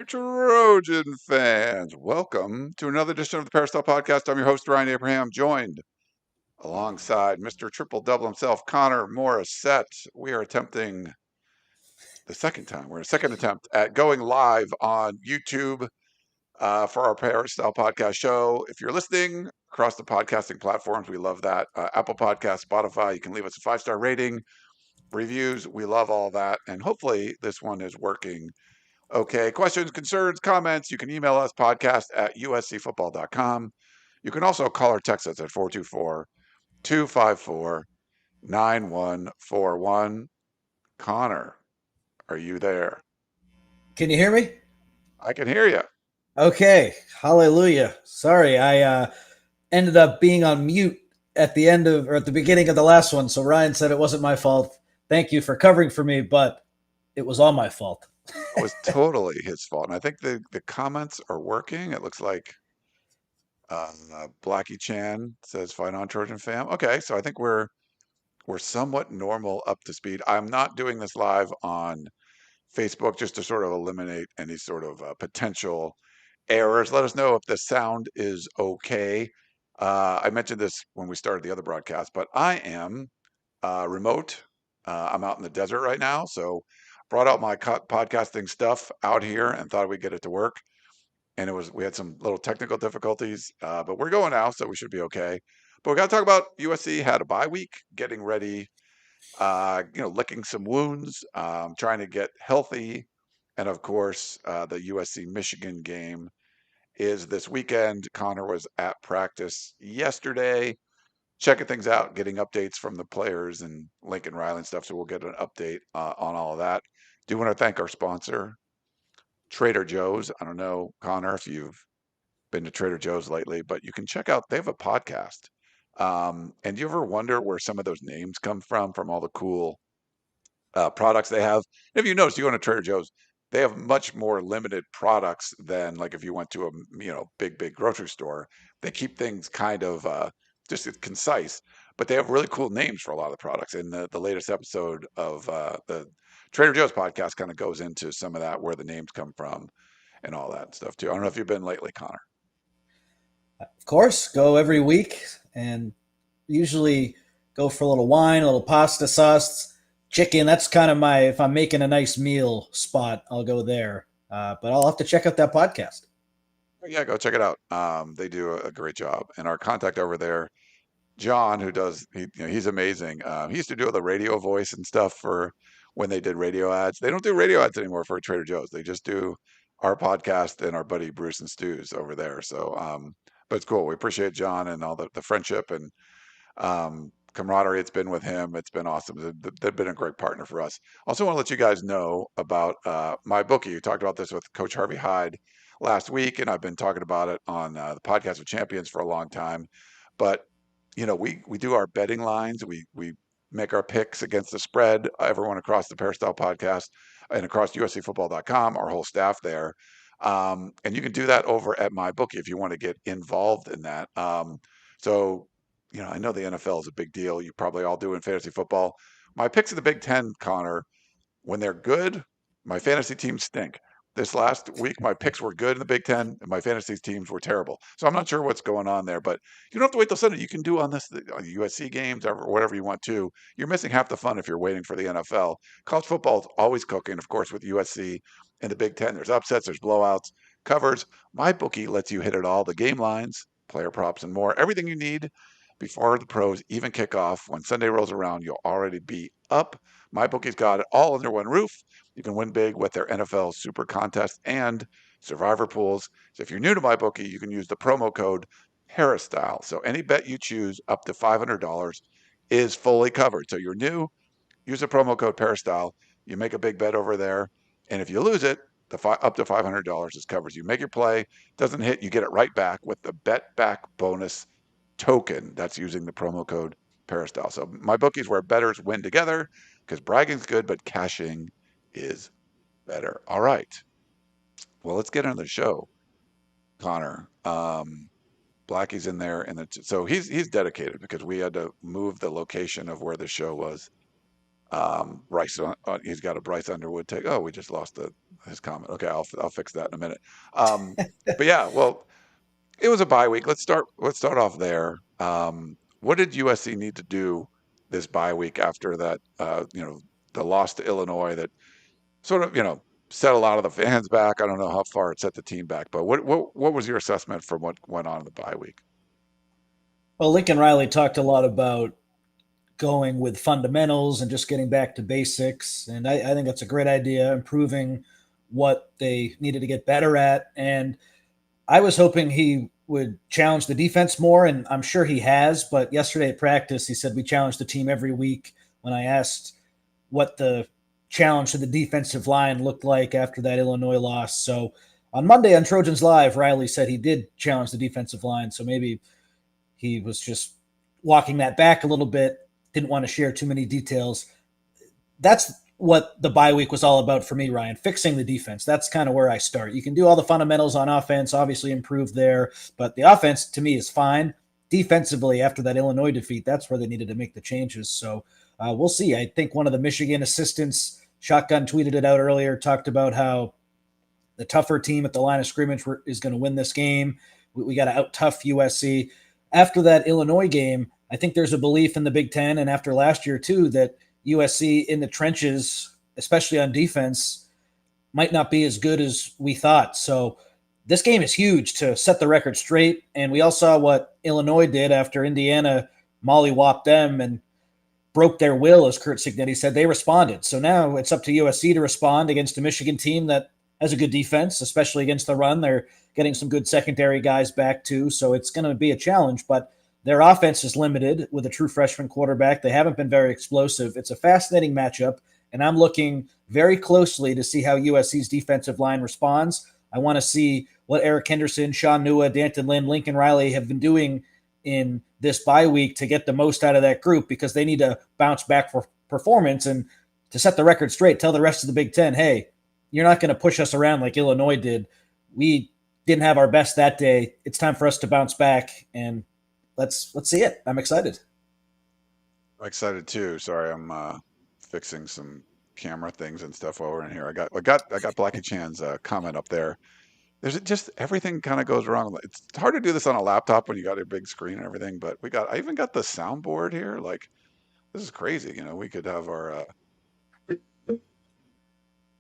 Trojan fans. Welcome to another edition of the Peristyle Podcast. I'm your host, Ryan Abraham, joined alongside Mr. Triple Double himself, Connor Morrissette. We are attempting the second time. We're a second attempt at going live on YouTube for our Peristyle Podcast show. If you're listening across the podcasting platforms, we love that. Apple Podcast, Spotify, you can leave us a 5-star rating, reviews. We love all that. And hopefully this one is working. Okay, questions, concerns, comments, you can email us podcast@uscfootball.com. You can also call or text us at 424-254-9141. Connor, are you there? Can you hear me? I can hear you. Okay, hallelujah. Sorry, I ended up being on mute at the end of, or at the beginning of the last one, so Ryan said it wasn't my fault. Thank you for covering for me, but it was all my fault. It was totally his fault. And I think the comments are working. It looks like Blackie Chan says, "Fight on, Trojan fam." Okay, so I think we're somewhat normal, up to speed. I'm not doing this live on Facebook just to sort of eliminate any sort of potential errors. Let us know if the sound is okay. I mentioned this when we started the other broadcast, but I am remote. I'm out in the desert right now, so brought out my podcasting stuff out here and thought we'd get it to work. And we had some little technical difficulties, but we're going now, so we should be okay. But we got to talk about USC had a bye week, getting ready, licking some wounds, trying to get healthy. And of course, the USC Michigan game is this weekend. Connor was at practice yesterday, checking things out, getting updates from the players and Lincoln Riley and stuff. So we'll get an update on all of that. Do want to thank our sponsor, Trader Joe's. I don't know, Connor, if you've been to Trader Joe's lately, but you can check out, they have a podcast. And do you ever wonder where some of those names come from all the cool products they have? If you notice, you go to Trader Joe's, they have much more limited products than like if you went to a big grocery store. They keep things kind of just concise, but they have really cool names for a lot of the products. And the latest episode of the Trader Joe's podcast kind of goes into some of that, where the names come from and all that stuff too. I don't know if you've been lately, Connor. Of course, go every week and usually go for a little wine, a little pasta sauce, chicken. That's kind of my, if I'm making a nice meal spot, I'll go there. But I'll have to check out that podcast. Yeah, go check it out. They do a great job, and our contact over there, John, who does he's amazing. He used to do the radio voice and stuff for when they did radio ads. They don't do radio ads anymore for Trader Joe's. They just do our podcast and our buddy Bruce and Stu's over there. So, but it's cool. We appreciate John and all the friendship and camaraderie it's been with him. It's been awesome. They've been a great partner for us. Also want to let you guys know about my bookie. You talked about this with Coach Harvey Hyde last week, and I've been talking about it on the podcast of Champions for a long time. But we do our betting lines. We make our picks against the spread. Everyone across the Peristyle Podcast and across USCFootball.com, our whole staff there. And you can do that over at my bookie if you want to get involved in that. So I know the NFL is a big deal. You probably all do in fantasy football. My picks in the Big Ten, Connor, when they're good, my fantasy teams stink. This last week, my picks were good in the Big Ten, and my fantasy teams were terrible. So I'm not sure what's going on there, but you don't have to wait till Sunday. You can do on the USC games or whatever you want to. You're missing half the fun if you're waiting for the NFL. College football is always cooking, of course, with USC and the Big Ten. There's upsets, there's blowouts, covers. My bookie lets you hit it all: the game lines, player props, and more. Everything you need before the pros even kick off. When Sunday rolls around, you'll already be up. MyBookie's got it all under one roof. You can win big with their NFL Super Contest and Survivor pools. So if you're new to MyBookie, you can use the promo code Peristyle. So any bet you choose up to $500 is fully covered. So you're new, use the promo code Peristyle. You make a big bet over there, and if you lose it, up to $500 is covered. You make your play, doesn't hit, you get it right back with the bet back bonus token. That's using the promo code Peristyle. So my bookies where bettors win together, because bragging's good, but cashing is better. All right. Well, let's get into the show, Connor. Blackie's in there, and so he's dedicated because we had to move the location of where the show was Bryce, he's got a Bryce Underwood take. Oh, we just lost his comment. Okay, I'll fix that in a minute. Um, but yeah, well, it was a bye week. Let's start off there. What did USC need to do this bye week after that? The loss to Illinois that sort of set a lot of the fans back. I don't know how far it set the team back, but what was your assessment from what went on in the bye week? Well, Lincoln Riley talked a lot about going with fundamentals and just getting back to basics. And I think that's a great idea, improving what they needed to get better at. And I was hoping he would challenge the defense more, and I'm sure he has. But yesterday at practice, he said we challenge the team every week. When I asked what the challenge to the defensive line looked like after that Illinois loss, so on Monday on Trojans Live, Riley said he did challenge the defensive line. So maybe he was just walking that back a little bit. Didn't want to share too many details. That's what the bye week was all about for me, Ryan, fixing the defense. That's kind of where I start. You can do all the fundamentals on offense, obviously improve there, but the offense to me is fine. Defensively, after that Illinois defeat, that's where they needed to make the changes. So we'll see. I think one of the Michigan assistants, Shotgun, tweeted it out earlier, talked about how the tougher team at the line of scrimmage is going to win this game. We got to out tough USC. After that Illinois game, I think there's a belief in the Big Ten, and after last year too, that USC in the trenches, especially on defense, might not be as good as we thought. So this game is huge to set the record straight. And we all saw what Illinois did after Indiana mollywopped them and broke their will, as Kurt Signetti said. They responded. So now it's up to USC to respond against a Michigan team that has a good defense, especially against the run. They're getting some good secondary guys back too. So it's going to be a challenge, but their offense is limited with a true freshman quarterback. They haven't been very explosive. It's a fascinating matchup, and I'm looking very closely to see how USC's defensive line responds. I want to see what Eric Henderson, Sean Nua, Danton Lynn, Lincoln Riley have been doing in this bye week to get the most out of that group, because they need to bounce back for performance and to set the record straight. Tell the rest of the Big Ten, hey, you're not going to push us around like Illinois did. We didn't have our best that day. It's time for us to bounce back, and let's see it. I'm excited. I'm excited too. Sorry, I'm fixing some camera things and stuff while we're in here. I got Blackie Chan's comment up there. There's just everything kind of goes wrong. It's hard to do this on a laptop when you got a big screen and everything, but I even got the soundboard here. Like, this is crazy. We could have our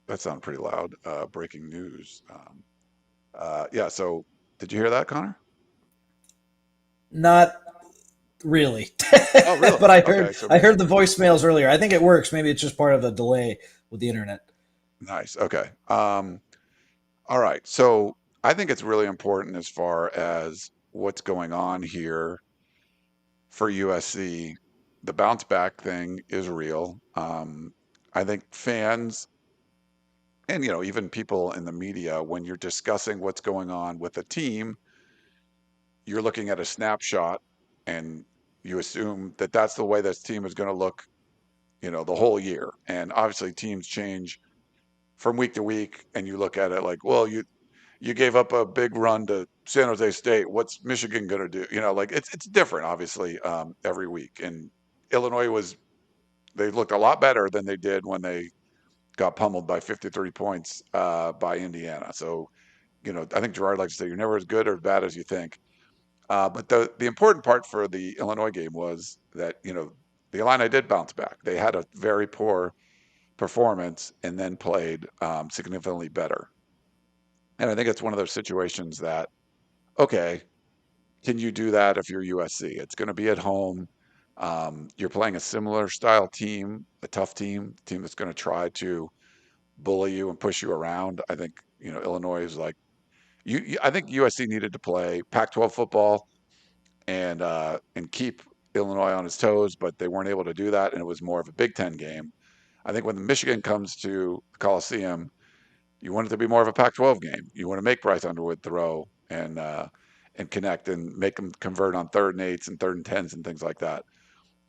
that sounded pretty loud. Breaking news. Yeah. So, did you hear that, Connor? Not really, Oh, really? but I Okay. heard So I heard the voicemails earlier. I think it works. Maybe it's just part of the delay with the internet. nice. Okay. All right. So I think it's really important as far as what's going on here for USC. The bounce back thing is real. I think fans and even people in the media, when you're discussing what's going on with a team, you're looking at a snapshot and you assume that that's the way this team is going to look, the whole year. And obviously teams change from week to week, and you look at it like, well, you gave up a big run to San Jose State. What's Michigan going to do? Like it's different, obviously, every week. And Illinois they looked a lot better than they did when they got pummeled by 53 points by Indiana. So, I think Gerard likes to say you're never as good or as bad as you think. But the important part for the Illinois game was that, the Illini did bounce back. They had a very poor performance and then played significantly better. And I think it's one of those situations that, okay, can you do that if you're USC? It's going to be at home. You're playing a similar style team, a tough team, team that's going to try to bully you and push you around. I think, Illinois is like, I think USC needed to play Pac-12 football and keep Illinois on his toes, but they weren't able to do that, and it was more of a Big Ten game. I think when Michigan comes to the Coliseum, you want it to be more of a Pac-12 game. You want to make Bryce Underwood throw and connect and make them convert on 3rd and 8s and 3rd and 10s and things like that.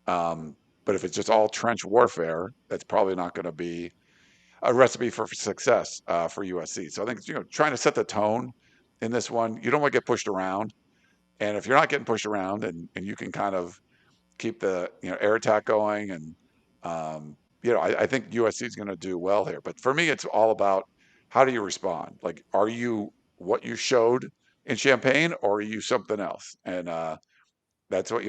But if it's just all trench warfare, that's probably not going to be a recipe for success for USC. So I think trying to set the tone in this one. You don't want to get pushed around, and if you're not getting pushed around and you can kind of keep the air attack going and I think USC is going to do well here. But for me, it's all about how do you respond? Like, are you what you showed in Champaign, or are you something else? And that's what,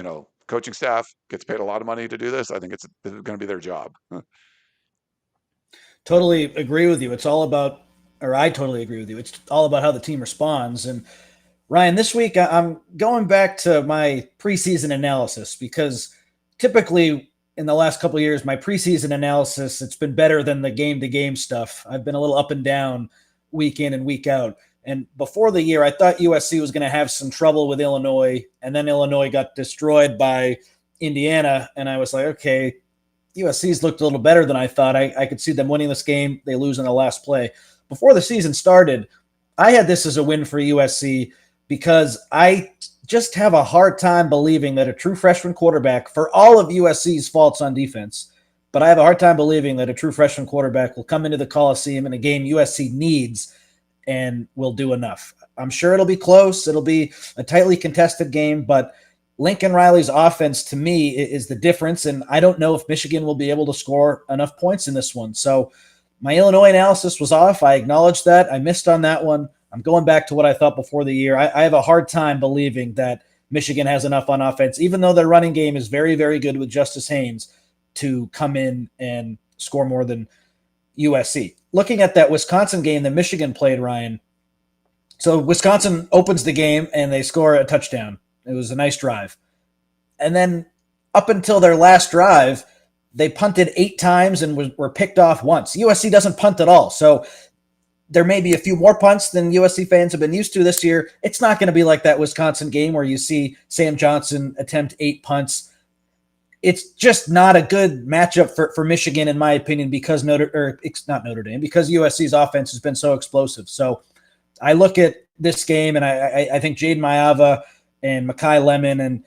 coaching staff gets paid a lot of money to do this. I think it's going to be their job. Totally agree with you. It's all about, or I totally agree with you. It's all about how the team responds. And Ryan, this week I'm going back to my preseason analysis because typically in the last couple of years, my preseason analysis, it's been better than the game to game stuff. I've been a little up and down week in and week out. And before the year, I thought USC was going to have some trouble with Illinois, and then Illinois got destroyed by Indiana. And I was like, okay, USC's looked a little better than I thought. I could see them winning this game. They lose in the last play. Before the season started, I had this as a win for USC because I just have a hard time believing that a true freshman quarterback, for all of USC's faults on defense, but I have a hard time believing that a true freshman quarterback will come into the Coliseum in a game USC needs and will do enough. I'm sure it'll be close. It'll be a tightly contested game, but Lincoln Riley's offense to me is the difference, and I don't know if Michigan will be able to score enough points in this one. So my Illinois analysis was off. I acknowledge that. I missed on that one. I'm going back to what I thought before the year. I have a hard time believing that Michigan has enough on offense, even though their running game is very, very good with Justice Haynes, to come in and score more than USC. Looking at that Wisconsin game that Michigan played, Ryan, so Wisconsin opens the game and they score a touchdown. It was a nice drive. And then up until their last drive, they punted 8 times and were picked off once. USC doesn't punt at all. So there may be a few more punts than USC fans have been used to this year. It's not going to be like that Wisconsin game where you see Sam Johnson attempt 8 punts. It's just not a good matchup for Michigan, in my opinion, because not Notre Dame, because USC's offense has been so explosive. So I look at this game and I think Jayden Maiava and Makai Lemon and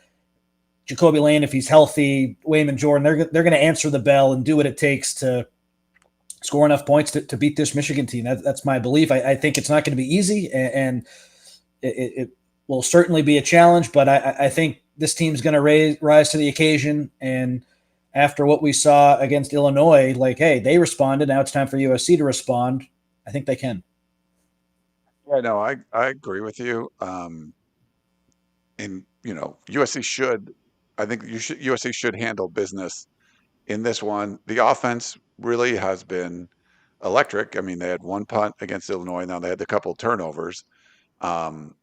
Jacoby Lane, if he's healthy, Wayman Jordan, they're going to answer the bell and do what it takes to score enough points to beat this Michigan team. That's my belief. I think it's not going to be easy, and it will certainly be a challenge, but I think this team's going to rise to the occasion. And after what we saw against Illinois, like, hey, they responded. Now it's time for USC to respond. I think they can. Yeah, no, I agree with you. And USC should, I think USC should handle business in this one. The offense really has been electric. I mean, they had one punt against Illinois. Now they had a couple turnovers. Um,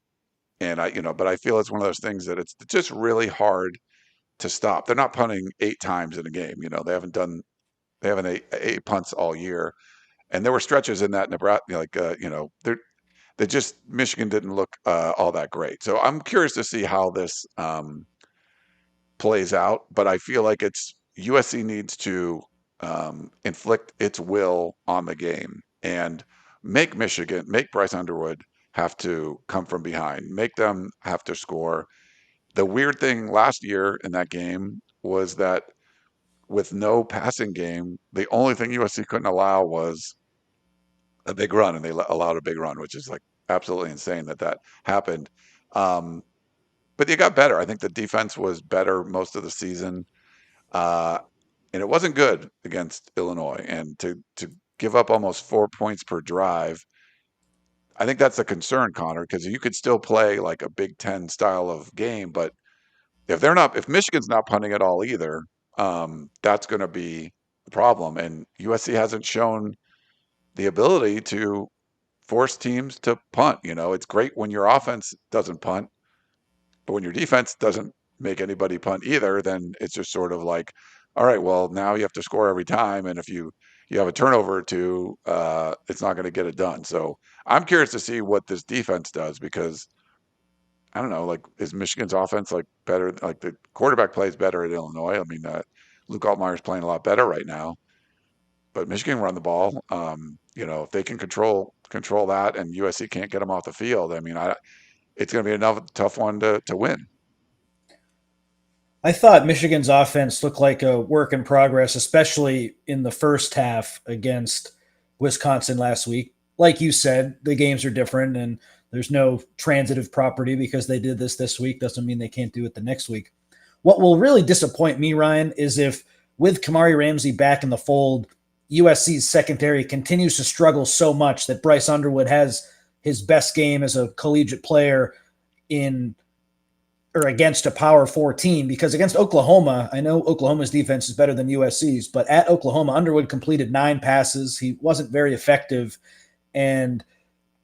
but I feel it's one of those things that it's just really hard to stop. They're not punting 8 times in a game. They haven't eight punts all year. And there were stretches in that Nebraska, they just Michigan didn't look all that great. So I'm curious to see how this plays out. But I feel like it's USC needs to inflict its will on the game and make Bryce Underwood have to come from behind, make them have to score. The weird thing last year in that game was that with no passing game, the only thing USC couldn't allow was a big run, and they allowed a big run, which is like absolutely insane that happened. Um, but they got better. I think the defense was better most of the season, uh, and it wasn't good against Illinois. And to give up almost 4 points per drive, I think that's a concern, Connor, because you could still play like a Big Ten style of game, but if Michigan's not punting at all either, that's going to be the problem. And USC hasn't shown the ability to force teams to punt. It's great when your offense doesn't punt, but when your defense doesn't make anybody punt either, then it's just sort of like, all right, well, now you have to score every time, and if you have a turnover or two, it's not going to get it done. So I'm curious to see what this defense does because I don't know, like, is Michigan's offense like better? Like the quarterback plays better at Illinois. I mean, Luke Altmaier's playing a lot better right now, but Michigan run the ball. If they can control that, and USC can't get them off the field, I mean, it's going to be another tough one to win. I thought Michigan's offense looked like a work in progress, especially in the first half against Wisconsin last week. Like you said, the games are different and there's no transitive property because they did this week. Doesn't mean they can't do it the next week. What will really disappoint me, Ryan, is if with Kamari Ramsey back in the fold, USC's secondary continues to struggle so much that Bryce Underwood has his best game as a collegiate player in or against a Power 4 team, because against Oklahoma, I know Oklahoma's defense is better than USC's, but at Oklahoma, Underwood completed 9 passes. He wasn't very effective. And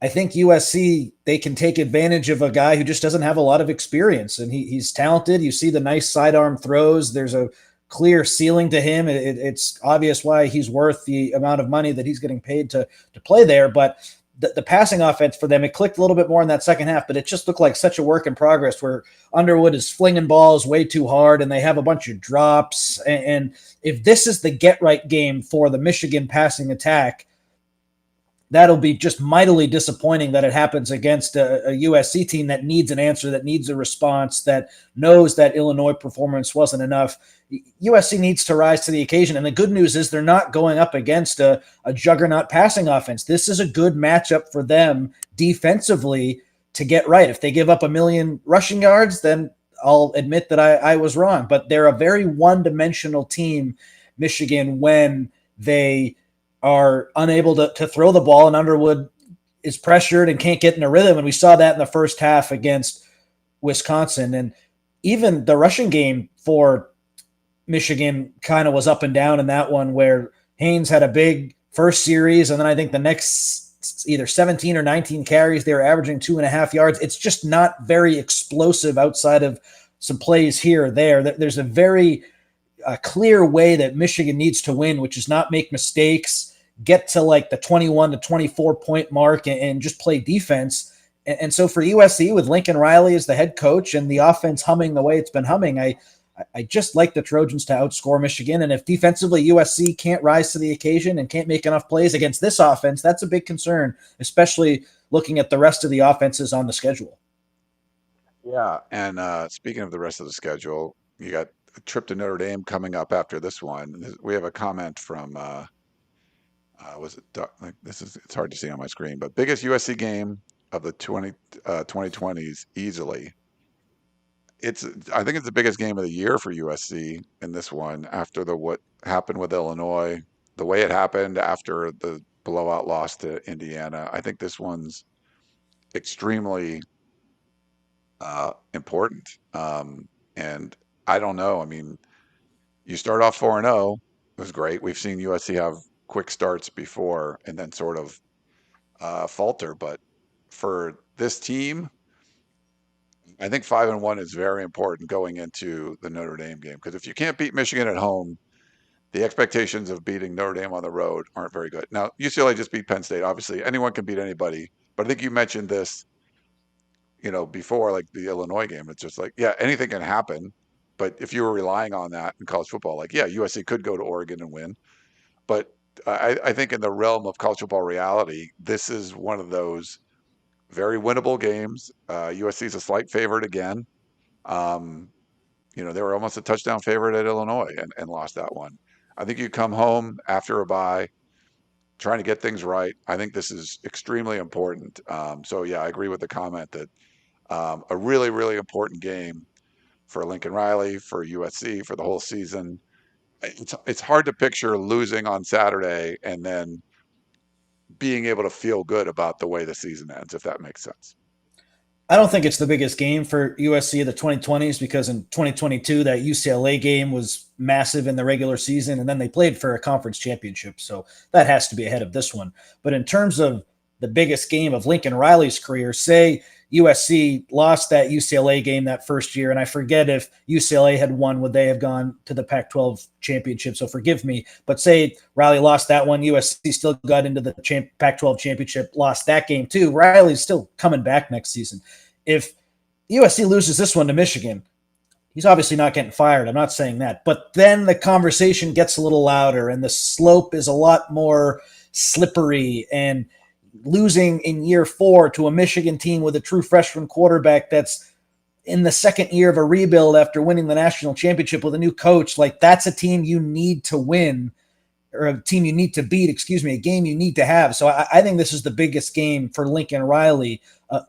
I think USC, they can take advantage of a guy who just doesn't have a lot of experience. And he's talented. You see the nice sidearm throws. There's a clear ceiling to him. It's obvious why he's worth the amount of money that he's getting paid to play there. But the passing offense for them, it clicked a little bit more in that second half, but it just looked like such a work in progress where Underwood is flinging balls way too hard and they have a bunch of drops. And if this is the get-right game for the Michigan passing attack, that'll be just mightily disappointing that it happens against a USC team that needs an answer, that needs a response, that knows that Illinois performance wasn't enough. USC needs to rise to the occasion. And the good news is they're not going up against a juggernaut passing offense. This is a good matchup for them defensively to get right. If they give up 1 million rushing yards, then I'll admit that I was wrong. But they're a very one-dimensional team, Michigan, when they are unable to throw the ball, and Underwood is pressured and can't get in a rhythm. And we saw that in the first half against Wisconsin. And even the rushing game for Michigan kind of was up and down in that one, where Haynes had a big first series, and then I think the next either 17 or 19 carries, they were averaging 2.5 yards. It's just not very explosive outside of some plays here or there. There's a very clear way that Michigan needs to win, which is not make mistakes, get to like the 21 to 24 point mark and just play defense. And so for USC, with Lincoln Riley as the head coach and the offense humming the way it's been humming, I just like the Trojans to outscore Michigan. And if defensively USC can't rise to the occasion and can't make enough plays against this offense, that's a big concern, especially looking at the rest of the offenses on the schedule. Yeah, and speaking of the rest of the schedule, you got a trip to Notre Dame coming up after this one. We have a comment from was it like this is it's hard to see on my screen, but biggest USC game of the 2020s easily. I think it's the biggest game of the year for USC in this one after what happened with Illinois, the way it happened after the blowout loss to Indiana. I think this one's extremely important. And I don't know. I mean, you start off 4-0. It was great. We've seen USC have quick starts before and then sort of falter. But for this team, I think 5-1 is very important going into the Notre Dame game, because if you can't beat Michigan at home, the expectations of beating Notre Dame on the road aren't very good. Now, UCLA just beat Penn State. Obviously, anyone can beat anybody. But I think you mentioned this, before, like the Illinois game. It's just like, yeah, anything can happen. But if you were relying on that in college football, like, yeah, USC could go to Oregon and win. But I think in the realm of college football reality, this is one of those very winnable games. USC is a slight favorite again. They were almost a touchdown favorite at Illinois and lost that one. I think you come home after a bye, trying to get things right. I think this is extremely important. So, yeah, I agree with the comment that a really, really important game for Lincoln Riley, for USC, for the whole season. It's hard to picture losing on Saturday and then being able to feel good about the way the season ends, if that makes sense. I don't think it's the biggest game for USC of the 2020s, because in 2022, that UCLA game was massive in the regular season, and then they played for a conference championship. So that has to be ahead of this one. But in terms of the biggest game of Lincoln Riley's career, say USC lost that UCLA game that first year, and I forget if UCLA had won, would they have gone to the Pac-12 championship? So forgive me, but say Riley lost that one, USC still got into the Pac-12 championship, lost that game too. Riley's still coming back next season. If USC loses this one to Michigan, he's obviously not getting fired. I'm not saying that, but then the conversation gets a little louder and the slope is a lot more slippery, and losing in year 4 to a Michigan team with a true freshman quarterback that's in the second year of a rebuild after winning the national championship with a new coach, like that's a team you need to win, or a team you need to beat, a game you need to have. So I think this is the biggest game for Lincoln Riley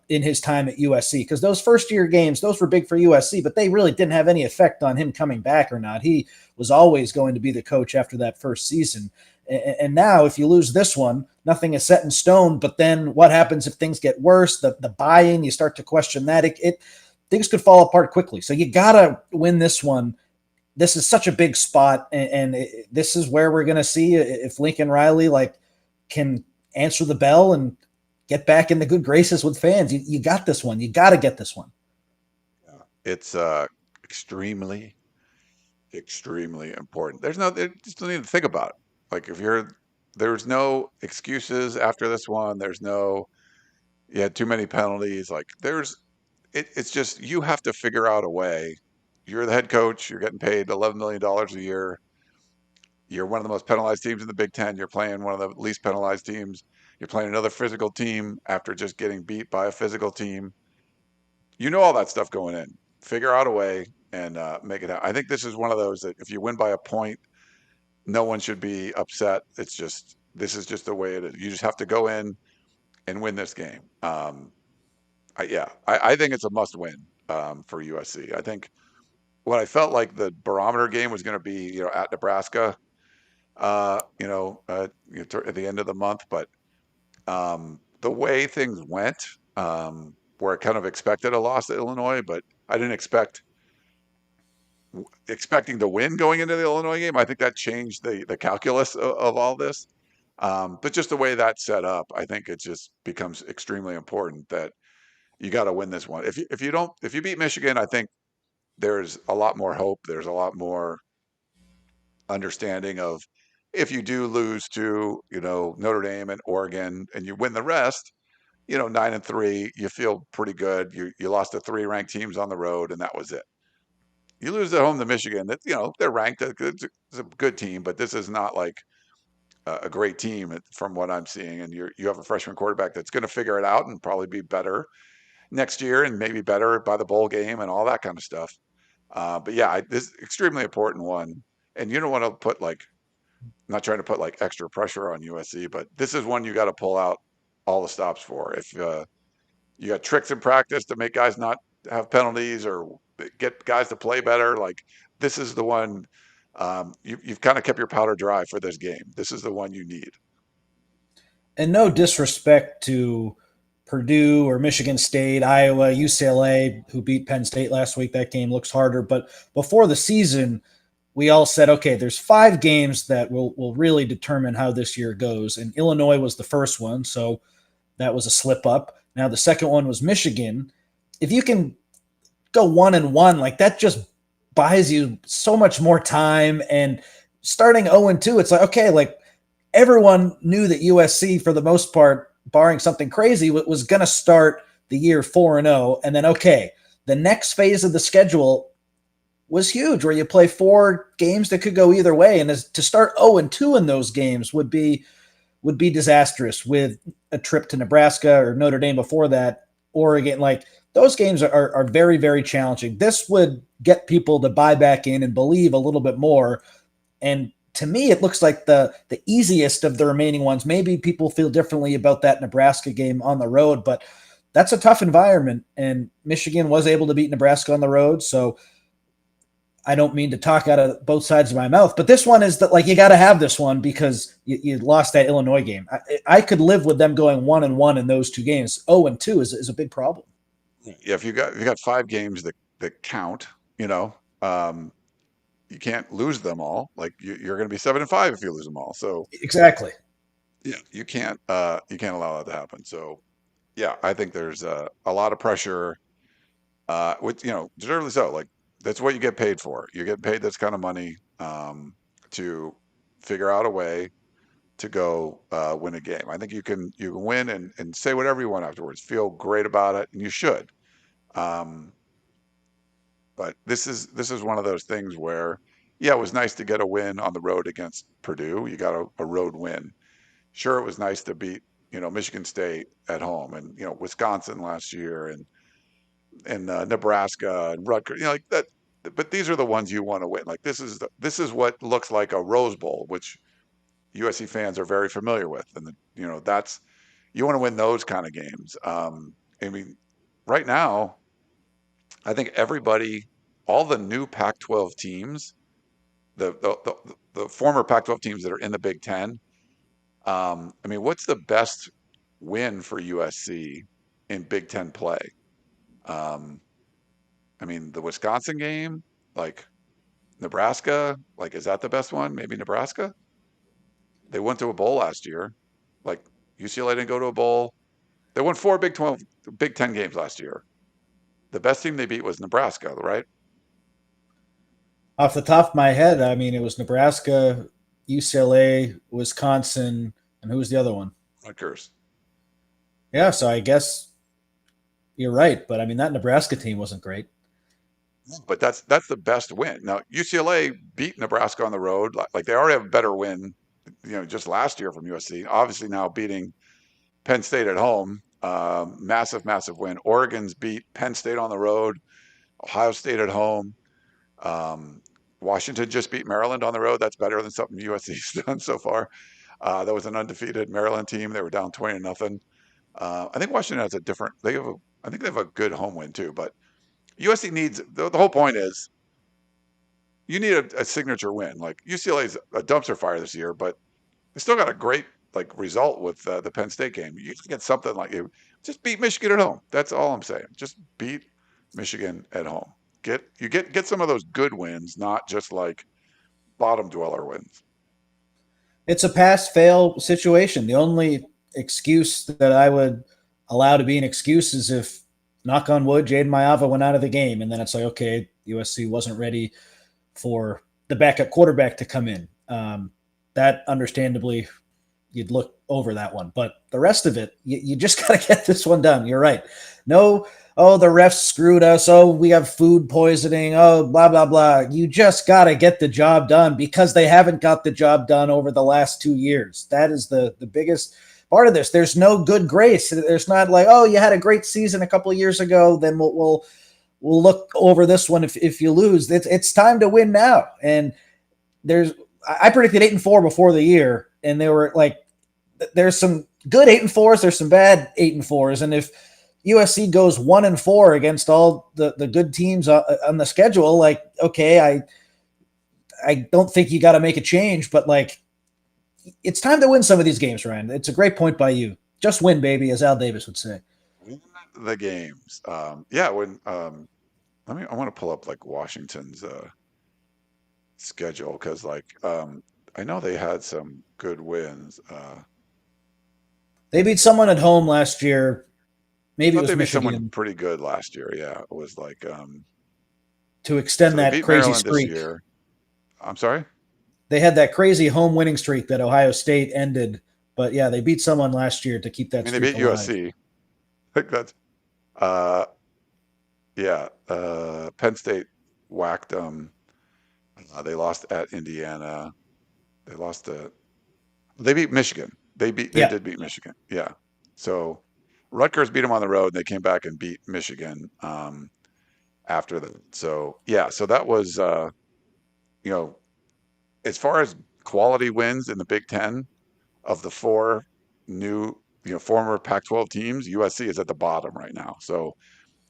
in his time at USC, because those first year games, those were big for USC, but they really didn't have any effect on him coming back or not. He was always going to be the coach after that first season. And now, if you lose this one, nothing is set in stone. But then, what happens if things get worse? The buy-in, you start to question that. It things could fall apart quickly. So you gotta win this one. This is such a big spot, and this is where we're gonna see if Lincoln Riley can answer the bell and get back in the good graces with fans. You got this one. You got to get this one. Yeah. It's extremely, extremely important. They just don't need to think about it. Like if you're, there's no excuses after this one. There's no, you had too many penalties. Like it's just, you have to figure out a way. You're the head coach. You're getting paid $11 million a year. You're one of the most penalized teams in the Big Ten. You're playing one of the least penalized teams. You're playing another physical team after just getting beat by a physical team. You know all that stuff going in. Figure out a way and make it happen. I think this is one of those that if you win by a point, no one should be upset. It's just this is just the way it is. You just have to go in and win this game. I think it's a must win for USC. I think what I felt like the barometer game was going to be, at Nebraska, at the end of the month. But the way things went, where I kind of expected a loss to Illinois, but I didn't expecting to win going into the Illinois game. I think that changed the calculus of all this. But just the way that's set up, I think it just becomes extremely important that you got to win this one. If you beat Michigan, I think there's a lot more hope. There's a lot more understanding of if you do lose to, Notre Dame and Oregon and you win the rest, 9-3, you feel pretty good. You lost to three ranked teams on the road and that was it. You lose at home to Michigan. That they're ranked. It's a good team, but this is not like a great team from what I'm seeing. And you have a freshman quarterback that's going to figure it out and probably be better next year and maybe better by the bowl game and all that kind of stuff. But yeah, this is extremely important one. And you don't want to put not trying to put extra pressure on USC, but this is one you got to pull out all the stops for. If you got tricks in practice to make guys not have penalties or get guys to play better, this is the one. You've kind of kept your powder dry for this game. This is the one you need. And no disrespect to Purdue or Michigan State, Iowa, UCLA, who beat Penn State last week. That game looks harder. But before the season, we all said, okay, there's 5 games that will really determine how this year goes. And Illinois was the first one, so that was a slip up. Now the second one was Michigan. If you can go 1-1, that just buys you so much more time. And starting 0-2, it's okay, everyone knew that USC, for the most part, barring something crazy, was going to start the year 4-0. And then, okay, the next phase of the schedule was huge, where you play 4 games that could go either way. And to start 0-2 in those games would be disastrous, with a trip to Nebraska or Notre Dame before that, Oregon. Those games are very, very challenging. This would get people to buy back in and believe a little bit more. And to me, it looks like the easiest of the remaining ones. Maybe people feel differently about that Nebraska game on the road, but that's a tough environment. And Michigan was able to beat Nebraska on the road. So I don't mean to talk out of both sides of my mouth, but this one is that you got to have this one because you lost that Illinois game. I could live with them going 1-1 in those 2 games. 0-2 is a big problem. Yeah, if you got 5 games that count, you can't lose them all. You're going to be 7-5 if you lose them all. So Exactly. yeah, you can't allow that to happen. So yeah, I think there's a lot of pressure. With deservedly so. That's what you get paid for. You get paid this kind of money to figure out a way to go win a game. I think you can win and say whatever you want afterwards. Feel great about it, and you should. Um, but this is one of those things where, yeah, it was nice to get a win on the road against Purdue. You got a road win. Sure, it was nice to beat Michigan State at home and Wisconsin last year and Nebraska and Rutgers. Like that. But these are the ones you want to win. This is what looks like a Rose Bowl, which USC fans are very familiar with, and that's you want to win those kind of games. I mean, right now, I think everybody, all the new Pac-12 teams, the former Pac-12 teams that are in the Big Ten. I mean, what's the best win for USC in Big Ten play? Um, I mean, the Wisconsin game, like Nebraska, like is that the best one? Maybe Nebraska. They went to a bowl last year. Like UCLA didn't go to a bowl. They won four Big Ten games last year. The best team they beat was Nebraska, right? Off the top of my head, I mean, it was Nebraska, UCLA, Wisconsin, and who was the other one? Rutgers. Yeah, so I guess you're right, but I mean that Nebraska team wasn't great. But that's the best win. Now UCLA beat Nebraska on the road. Like they already have a better win, just last year from USC. Obviously now beating Penn State at home, massive, massive win. Oregon's beat Penn State on the road. Ohio State at home. Um, Washington just beat Maryland on the road. That's better than something USC's done so far. That was an undefeated Maryland team. They were down 20-0. I think Washington has a different. I think they have a good home win too. But USC needs the whole point is you need a signature win. Like UCLA is a dumpster fire this year, but they still got a great like result with the Penn State game. You get something like you just beat Michigan at home. That's all I'm saying. Just beat Michigan at home. Get some of those good wins, not just like bottom dweller wins. It's a pass fail situation. The only excuse that I would allow to be an excuse is if, knock on wood, Jayden Maiava went out of the game, and then it's like, okay, USC wasn't ready for the backup quarterback to come in. That understandably, you'd look over that one. But the rest of it, you just got to get this one done. You're right. No, oh, the refs screwed us. Oh, we have food poisoning. Oh, blah, blah, blah. You just got to get the job done because they haven't got the job done over the last 2 years. That is the biggest part of this. There's no good grace. There's not like, oh, you had a great season a couple of years ago, then we'll look over this one if you lose. It's time to win now. And I predicted 8-4 before the year, and they were like, there's some good 8-4s, there's some bad 8-4s, and if USC goes 1-4 against all the good teams on the schedule, like, okay, I don't think you got to make a change, but like, it's time to win some of these games, Ryan. It's a great point by you. Just win, baby, as Al Davis would say. Win the games. Yeah, when I want to pull up like Washington's schedule because like I know they had some good wins. They beat someone at home last year. I Maybe it thought was they beat someone Michigan pretty good last year. Yeah, it was like to so extend they that beat crazy Maryland this streak. year. I'm sorry. They had that crazy home winning streak that Ohio State ended. But yeah, they beat someone last year to keep I that mean, they streak beat alive. USC. Like that's uh yeah. Penn State whacked them. They lost at Indiana. They lost to. They beat Michigan. They Yeah. did beat Michigan. Yeah. So Rutgers beat them on the road. And they came back and beat Michigan after that. So yeah. So that was you know as far as quality wins in the Big Ten of the four new former Pac-12 teams, USC is at the bottom right now. So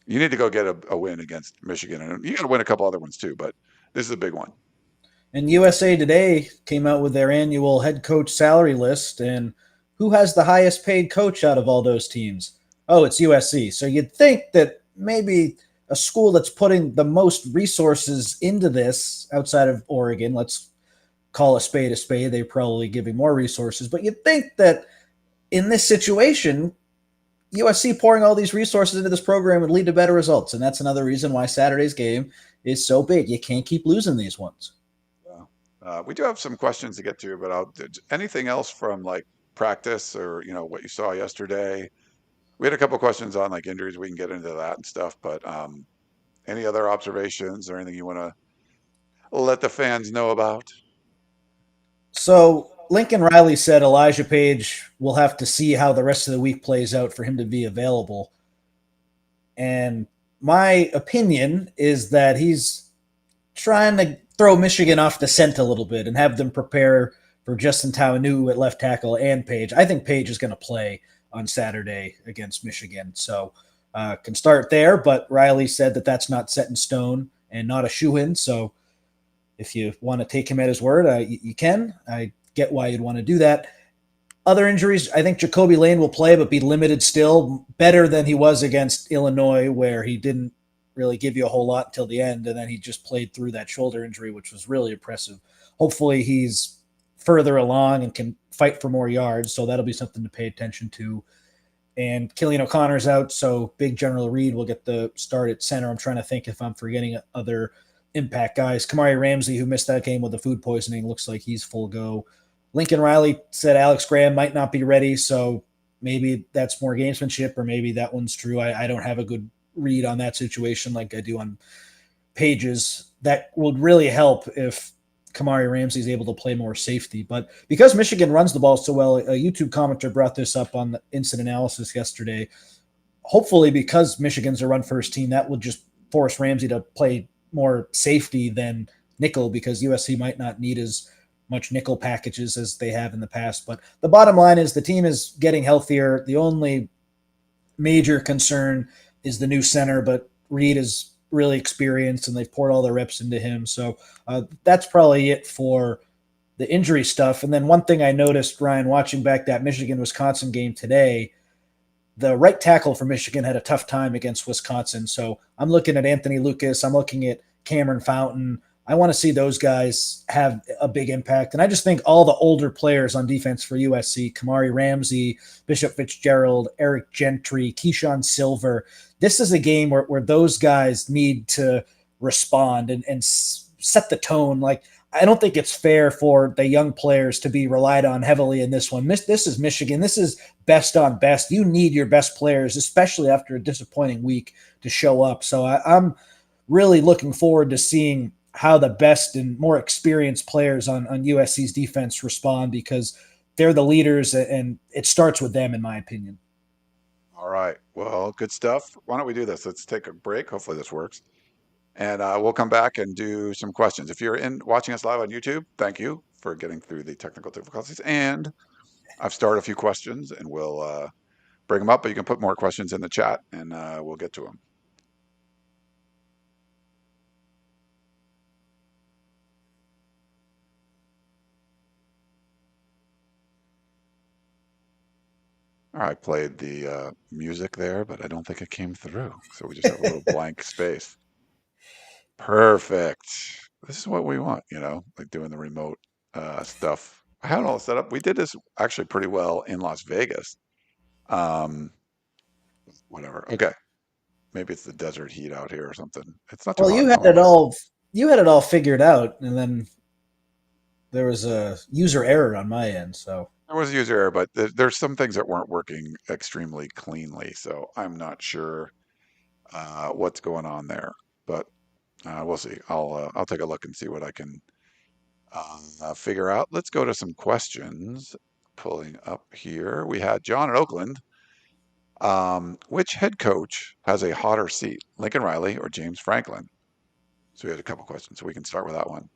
you need to go get a win against Michigan, and you got to win a couple other ones too. But this is a big one. And USA Today came out with their annual head coach salary list. And who has the highest paid coach out of all those teams? Oh, it's USC. So you'd think that maybe a school that's putting the most resources into this outside of Oregon, let's call a spade a spade, they're probably giving more resources. But you'd think that in this situation, USC pouring all these resources into this program would lead to better results. And that's another reason why Saturday's game is so big. You can't keep losing these ones. Yeah. We do have some questions to get to, but anything else from like practice or what you saw yesterday? We had a couple questions on like injuries. We can get into that and stuff, but any other observations or anything you want to let the fans know about? So Lincoln Riley said Elijah Page will have to see how the rest of the week plays out for him to be available. And my opinion is that he's trying to throw Michigan off the scent a little bit and have them prepare for Justin Tauanu at left tackle and Page. I think Page is going to play on Saturday against Michigan. So can start there. But Riley said that that's not set in stone and not a shoe in. So if you want to take him at his word, you can. I get why you'd want to do that. Other injuries, I think Jacoby Lane will play, but be limited still. Better than he was against Illinois, where he didn't really give you a whole lot until the end, and then he just played through that shoulder injury, which was really impressive. Hopefully, he's further along and can fight for more yards, so that'll be something to pay attention to. And Killian O'Connor's out, so Big General Reed will get the start at center. I'm trying to think if I'm forgetting other impact guys. Kamari Ramsey, who missed that game with the food poisoning, looks like he's full go. Lincoln Riley said Alex Graham might not be ready, so maybe that's more gamesmanship, or maybe that one's true. I don't have a good read on that situation like I do on Pages. That would really help if Kamari Ramsey is able to play more safety. But because Michigan runs the ball so well, a YouTube commenter brought this up on the instant analysis yesterday. Hopefully, because Michigan's a run first team, that would just force Ramsey to play more safety than nickel, because USC might not need as much nickel packages as they have in the past. But the bottom line is the team is getting healthier. The only major concern is the new center, but Reed is really experienced and they've poured all their reps into him. So that's probably it for the injury stuff. And then one thing I noticed, Ryan, watching back that Michigan-Wisconsin game today, the right tackle for Michigan had a tough time against Wisconsin. So I'm looking at Anthony Lucas. I'm looking at Cameron Fountain. I want to see those guys have a big impact. And I just think all the older players on defense for USC, Kamari Ramsey, Bishop Fitzgerald, Eric Gentry, Keyshawn Silver, this is a game where those guys need to respond and set the tone. Like, I don't think it's fair for the young players to be relied on heavily in this one. This is Michigan. This is best on best. You need your best players, especially after a disappointing week, to show up. So I'm really looking forward to seeing how the best and more experienced players on USC's defense respond, because they're the leaders and it starts with them, in my opinion. All right. Well, good stuff. Why don't we do this? Let's take a break. Hopefully this works. And we'll come back and do some questions. If you're in watching us live on YouTube, thank you for getting through the technical difficulties. And I've started a few questions and we'll bring them up, but you can put more questions in the chat and we'll get to them. All right, I played the music there, but I don't think it came through. So we just have a little blank space. Perfect. This is what we want, like doing the remote stuff. I had it all set up. We did this actually pretty well in Las Vegas. Um, Whatever. Okay. Maybe it's the desert heat out here or something. It's not too Well, hot. you It's had only it like all you had it all figured out, and then there was a user error on my end. So there was a user error, but there's some things that weren't working extremely cleanly. So I'm not sure what's going on there, but we'll see. I'll take a look and see what I can figure out. Let's go to some questions. Pulling up here, we had John in Oakland. Which head coach has a hotter seat, Lincoln Riley or James Franklin? So we had a couple questions, so we can start with that one.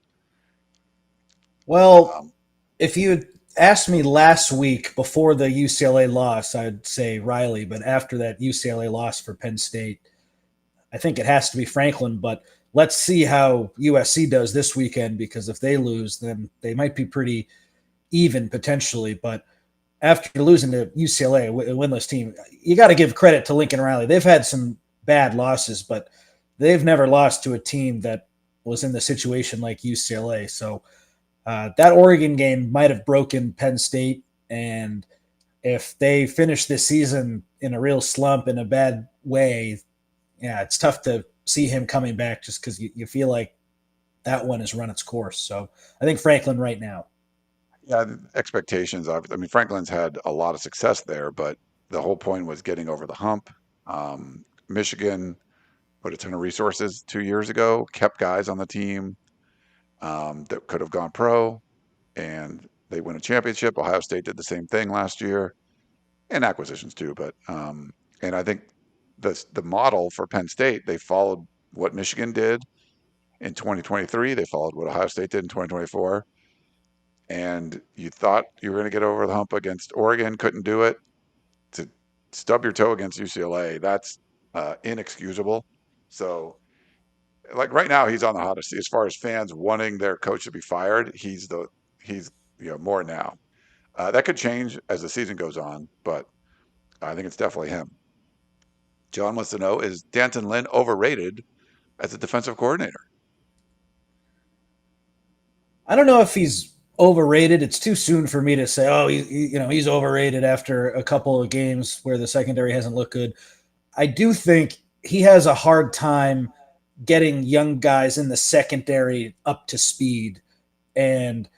well, Um, if you had asked me last week before the UCLA loss, I'd say Riley. But after that UCLA loss for Penn State, I think it has to be Franklin. But let's see how USC does this weekend, because if they lose, then they might be pretty even potentially. But after losing to UCLA, a winless team, you got to give credit to Lincoln Riley. They've had some bad losses, but they've never lost to a team that was in the situation like UCLA. So that Oregon game might have broken Penn State, and if they finish this season in a real slump in a bad way, yeah, it's tough to see him coming back, just because you feel like that one has run its course. So I think Franklin right now. yeah, the expectations. I mean, Franklin's had a lot of success there, but the whole point was getting over the hump. Michigan put a ton of resources 2 years ago, kept guys on the team that could have gone pro, and they win a championship. Ohio State did the same thing last year, and acquisitions too. And I think the model for Penn State, they followed what Michigan did in 2023. They followed what Ohio State did in 2024. And you thought you were going to get over the hump against Oregon, couldn't do it. To stub your toe against UCLA, that's inexcusable. So, like right now, he's on the hottest seat as far as fans wanting their coach to be fired. He's more now. That could change as the season goes on, but I think it's definitely him. John wants to know, is Danton Lynn overrated as a defensive coordinator? I don't know if he's overrated. It's too soon for me to say, oh, he's overrated after a couple of games where the secondary hasn't looked good. I do think he has a hard time getting young guys in the secondary up to speed. And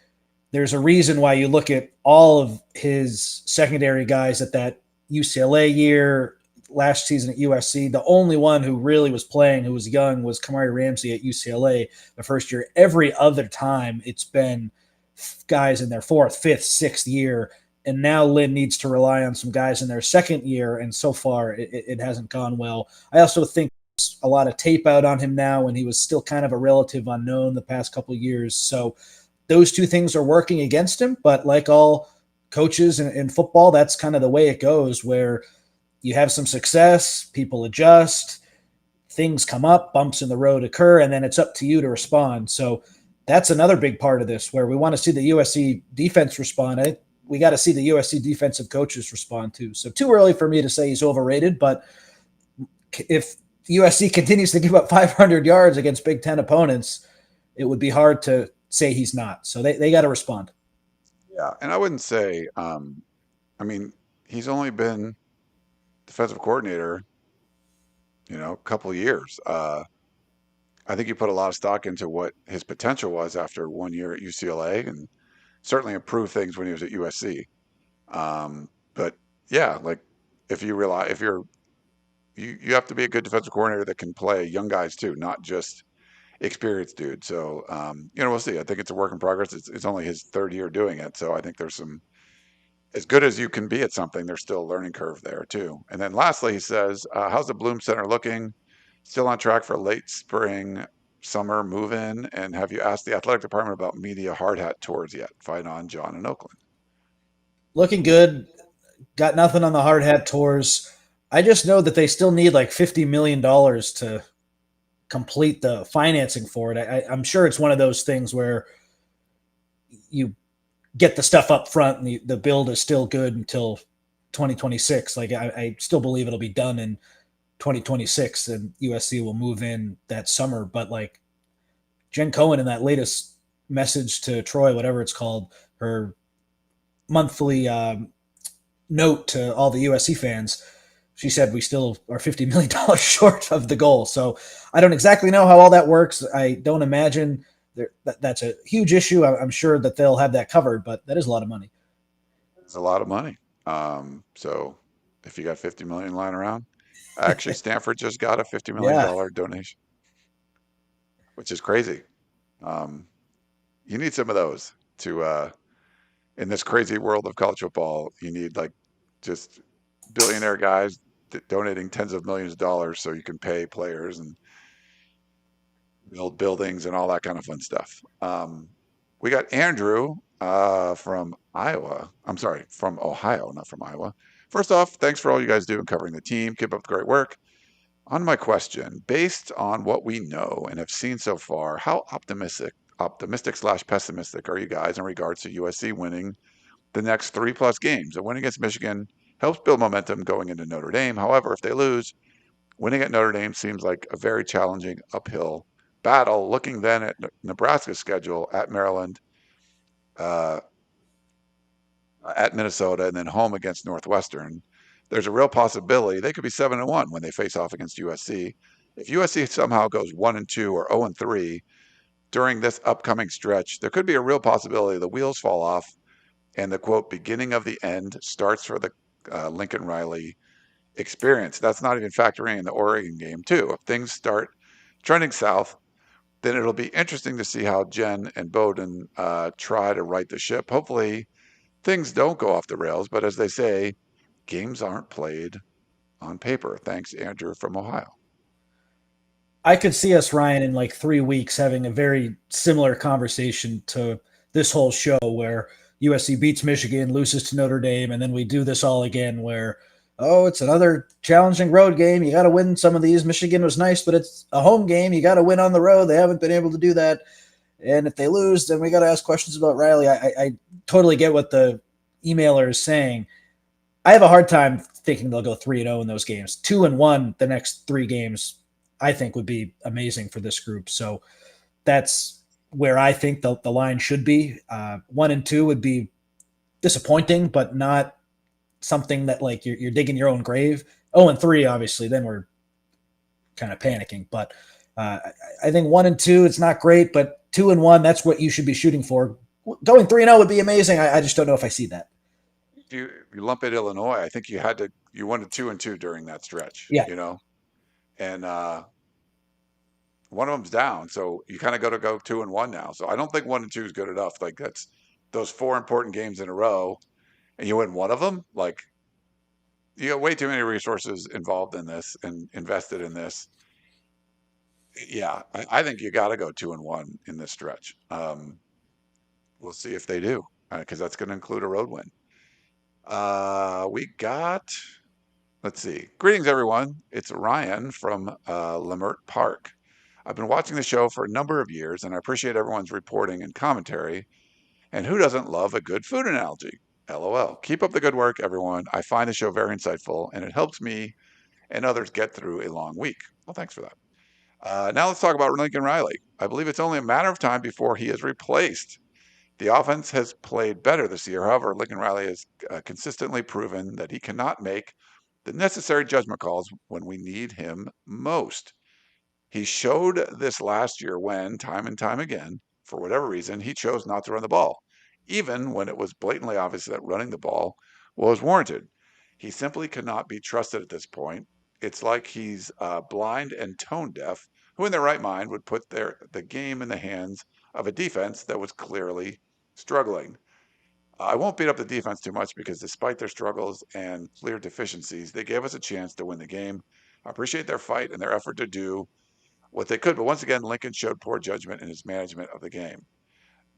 there's a reason why you look at all of his secondary guys at that UCLA year, last season at USC. The only one who really was playing who was young was Kamari Ramsey at UCLA the first year. Every other time it's been guys in their fourth, fifth, sixth year. And now Lynn needs to rely on some guys in their second year. And so far it hasn't gone well. I also think there's a lot of tape out on him now when he was still kind of a relative unknown the past couple of years. So those two things are working against him. But like all coaches in football, that's kind of the way it goes, where you have some success, people adjust, things come up, bumps in the road occur, and then it's up to you to respond. So that's another big part of this, where we want to see the USC defense respond. We got to see the USC defensive coaches respond too. So too early for me to say he's overrated, but if USC continues to give up 500 yards against Big Ten opponents, it would be hard to say he's not. So they got to respond. Yeah, and I wouldn't say, I mean, he's only been defensive coordinator, a couple of years. I think he put a lot of stock into what his potential was after 1 year at UCLA, and certainly improved things when he was at USC. But yeah, like if you realize if you have to be a good defensive coordinator that can play young guys too, not just experienced dude. So we'll see. I think it's a work in progress. It's only his third year doing it, so I think there's some, as good as you can be at something, there's still a learning curve there too. And then lastly, he says, how's the Bloom Center looking? Still on track for late spring, summer move in? And have you asked the athletic department about media hard hat tours yet? Fight on, John in Oakland. Looking good. Got nothing on the hard hat tours. I just know that they still need like $50 million to complete the financing for it. I'm sure it's one of those things where you get the stuff up front and the build is still good until 2026. Like I still believe it'll be done in 2026 and USC will move in that summer. But like Jen Cohen in that latest message to Troy, whatever it's called, her monthly note to all the USC fans, she said we still are $50 million short of the goal. So I don't exactly know how all that works. I don't imagine that's a huge issue. I'm sure that they'll have that covered, but that is a lot of money. It's a lot of money. So if you got 50 million lying around, actually Stanford just got a $50 million Yeah. donation, which is crazy. You need some of those to in this crazy world of college football. You need like just billionaire guys donating tens of millions of dollars so you can pay players and build buildings and all that kind of fun stuff. We got Andrew from Iowa. I'm sorry, from Ohio, not from Iowa. First off, thanks for all you guys do in covering the team. Keep up the great work. On my question, based on what we know and have seen so far, how optimistic slash pessimistic are you guys in regards to USC winning the next 3+ games? A win against Michigan helps build momentum going into Notre Dame. However, if they lose, winning at Notre Dame seems like a very challenging uphill battle. Looking then at Nebraska's schedule, at Maryland, uh, at Minnesota, and then home against Northwestern, there's a real possibility they could be 7-1 when they face off against USC. If USC somehow goes 1-2 or 0-3 during this upcoming stretch, there could be a real possibility the wheels fall off and the quote beginning of the end starts for the Lincoln Riley experience. That's not even factoring in the Oregon game too. If things start trending south, then it'll be interesting to see how Jen and Bowden try to right the ship. Hopefully things don't go off the rails, but as they say, games aren't played on paper. Thanks, Andrew from Ohio. I could see us, Ryan, in like 3 weeks having a very similar conversation to this whole show where USC beats Michigan, loses to Notre Dame, and then we do this all again where oh, it's another challenging road game. You got to win some of these. Michigan was nice, but it's a home game. You got to win on the road. They haven't been able to do that. And if they lose, then we got to ask questions about Riley. I totally get what the emailer is saying. I have a hard time thinking they'll go 3-0 in those games. 2-1 the next 3 games, I think, would be amazing for this group. So that's where I think the line should be. 1-2 would be disappointing, but not something that like you're digging your own grave. 0-3, obviously, then we're kind of panicking. But I think 1-2, it's not great, but 2-1, that's what you should be shooting for. Going 3-0 would be amazing. I just don't know if I see that. If you lump it Illinois, I think you wanted 2-2 during that stretch, Yeah, and one of them's down, so you kind of got to go 2-1 now. So I don't think 1-2 is good enough. Like that's those 4 important games in a row, and you win one of them. Like you got way too many resources involved in this and invested in this. Yeah, I think you got to go 2-1 in this stretch. We'll see if they do, because that's going to include a road win. We got, let's see. Greetings, everyone. It's Ryan from Lemert Park. I've been watching the show for a number of years, and I appreciate everyone's reporting and commentary. And who doesn't love a good food analogy? LOL. Keep up the good work, everyone. I find the show very insightful, and it helps me and others get through a long week. Well, thanks for that. Now let's talk about Lincoln Riley. I believe it's only a matter of time before he is replaced. The offense has played better this year. However, Lincoln Riley has consistently proven that he cannot make the necessary judgment calls when we need him most. He showed this last year when, time and time again, for whatever reason, he chose not to run the ball, even when it was blatantly obvious that running the ball was warranted. He simply cannot be trusted at this point. It's like he's blind and tone deaf, who in their right mind would put the game in the hands of a defense that was clearly struggling. I won't beat up the defense too much because despite their struggles and clear deficiencies, they gave us a chance to win the game. I appreciate their fight and their effort to do what they could, but once again, Lincoln showed poor judgment in his management of the game.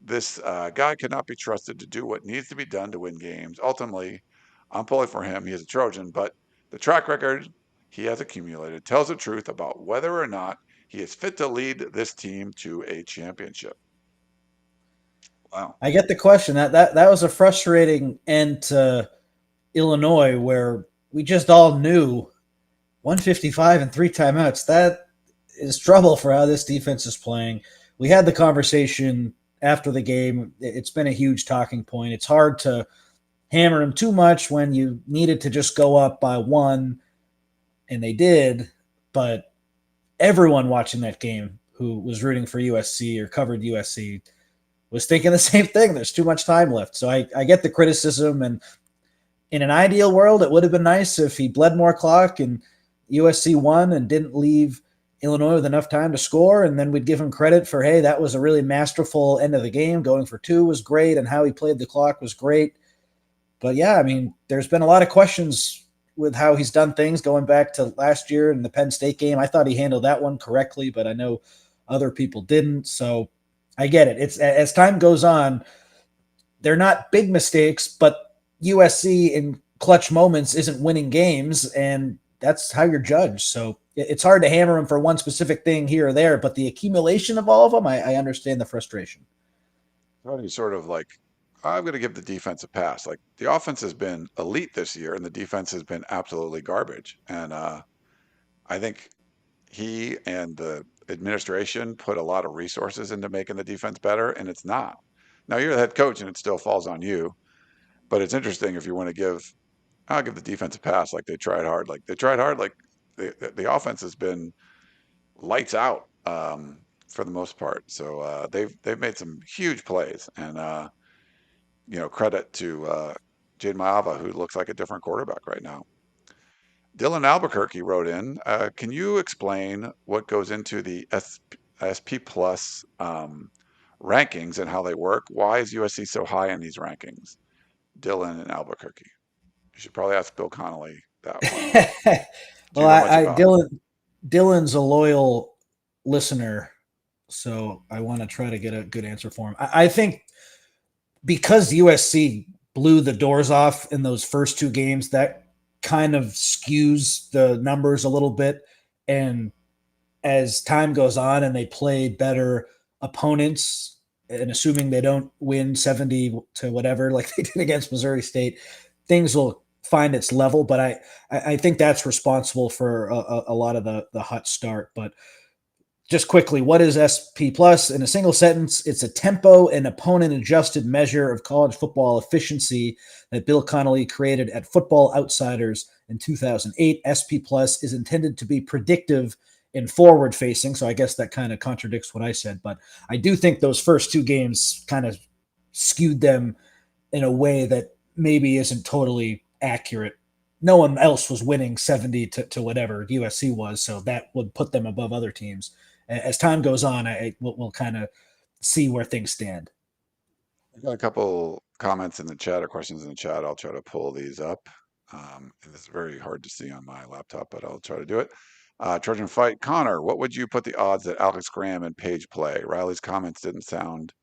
This guy cannot be trusted to do what needs to be done to win games. Ultimately, I'm pulling for him. He is a Trojan, but the track record he has accumulated tells the truth about whether or not he is fit to lead this team to a championship. Wow. I get the question. That was a frustrating end to Illinois where we just all knew 155 and 3 timeouts. That is trouble for how this defense is playing. We had the conversation after the game. It's been a huge talking point. It's hard to hammer him too much when you needed to just go up by 1, and they did. But everyone watching that game who was rooting for USC or covered USC was thinking the same thing. There's too much time left. So I get the criticism, and in an ideal world, it would have been nice if he bled more clock and USC won and didn't leave Illinois with enough time to score, and then we'd give him credit for, hey, that was a really masterful end of the game. Going for 2 was great, and how he played the clock was great. But yeah, I mean, there's been a lot of questions with how he's done things going back to last year in the Penn State game. I thought he handled that one correctly, but I know other people didn't. So I get it. It's as time goes on, they're not big mistakes, but USC in clutch moments isn't winning games, and that's how you're judged. So it's hard to hammer him for one specific thing here or there, but the accumulation of all of them, I understand the frustration. Tony sort of like, I'm going to give the defense a pass. Like the offense has been elite this year, and the defense has been absolutely garbage. And I think he and the administration put a lot of resources into making the defense better, and it's not. Now you're the head coach, and it still falls on you. But it's interesting if you want to I'll give the defense a pass. Like they tried hard. Like they tried hard. Like the offense has been lights out for the most part. So they've made some huge plays, and credit to Jayden Maiava, who looks like a different quarterback right now. Dylan Albuquerque wrote in, can you explain what goes into the SP Plus rankings and how they work? Why is USC so high in these rankings? Dylan and Albuquerque. You should probably ask Bill Connolly that one. Do Well, you know much about it? Dylan's a loyal listener, so I want to try to get a good answer for him. I think because USC blew the doors off in those first 2 games, that kind of skews the numbers a little bit. And as time goes on and they play better opponents, and assuming they don't win 70 to whatever like they did against Missouri State, things will find its level. But I think that's responsible for a lot of the hot start. But just quickly, what is SP plus? In a single sentence, it's a tempo and opponent adjusted measure of college football efficiency that Bill Connolly created at Football Outsiders in 2008. SP plus is intended to be predictive and forward facing. So I guess that kind of contradicts what I said, but I do think those first two games kind of skewed them in a way that maybe isn't totally accurate. No one else was winning 70 to whatever USC was, so that would put them above other teams. As time goes on, we'll kind of see where things stand. I got a couple comments in the chat or questions in the chat. I'll try to pull these up. And it's very hard to see on my laptop, but I'll try to do it. Trojan Fight. Connor, what would you put the odds that Alex Graham and Paige play? Riley's comments didn't sound